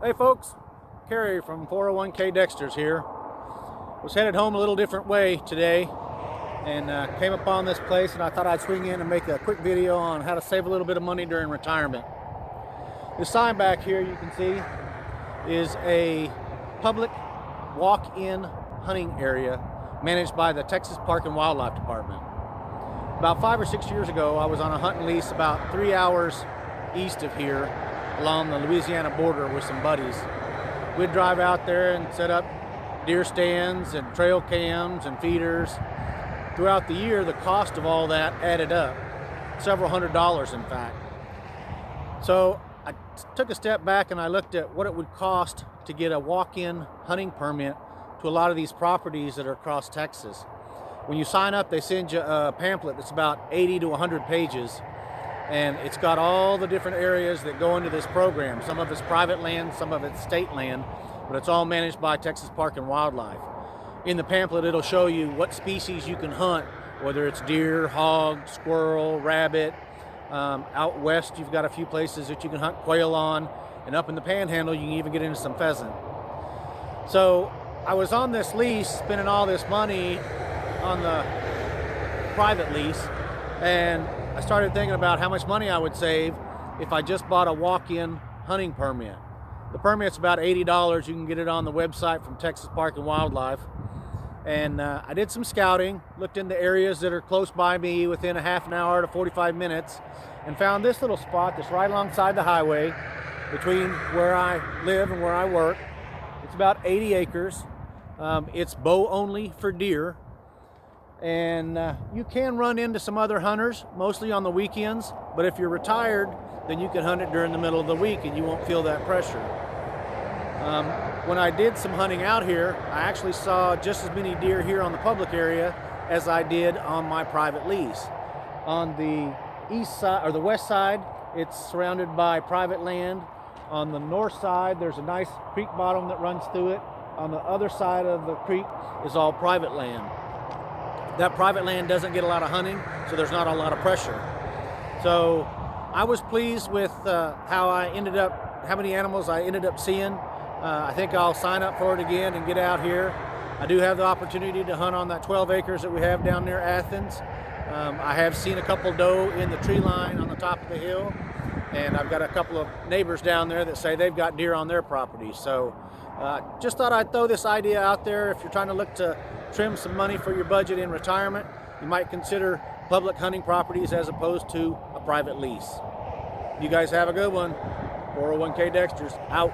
Hey folks, Kerry from 401k Dexter's here. Was headed home a little different way today and came upon this place, and I thought I'd swing in and make a quick video on how to save a little bit of money during retirement. This sign back here you can see is a public walk-in hunting area managed by the Texas Park and Wildlife Department. About 5 or 6 years ago, I was on a hunting lease about 3 hours east of here along the Louisiana border with some buddies. We'd drive out there and set up deer stands and trail cams and feeders. Throughout the year, the cost of all that added up, several $100s in fact. So I took a step back and I looked at what it would cost to get a walk-in hunting permit to a lot of these properties that are across Texas. When you sign up, they send you a pamphlet that's about 80 to 100 pages, and it's got all the different areas that go into this program. Some of it's private land, some of it's state land, but it's all managed by Texas Park and Wildlife. In the pamphlet, it'll show you what species you can hunt, whether it's deer, hog, squirrel, rabbit. Out west, you've got a few places that you can hunt quail on, and up in the Panhandle, you can even get into some pheasant. So I was on this lease, spending all this money on the private lease, and I started thinking about how much money I would save if I just bought a walk-in hunting permit. The permit's about $80. You can get it on the website from Texas Park and Wildlife. And I did some scouting, looked into areas that are close by me within a half an hour to 45 minutes, and found this little spot that's right alongside the highway between where I live and where I work. It's about 80 acres. It's bow only for deer. And you can run into some other hunters, mostly on the weekends, but if you're retired, then you can hunt it during the middle of the week and you won't feel that pressure. When I did some hunting out here, I actually saw just as many deer here on the public area as I did on my private lease. On the east side, or the west side, it's surrounded by private land. On the north side, there's a nice creek bottom that runs through it. On the other side of the creek is all private land. That private land doesn't get a lot of hunting, so there's not a lot of pressure. So I was pleased with how many animals I ended up seeing. I think I'll sign up for it again and get out here. I do have the opportunity to hunt on that 12 acres that we have down near Athens. I have seen a couple doe in the tree line on the top of the hill, and I've got a couple of neighbors down there that say they've got deer on their property. So just thought I'd throw this idea out there. If you're trying to look to trim some money for your budget in retirement, you might consider public hunting properties as opposed to a private lease. You guys have a good one. 401k Dexter's out.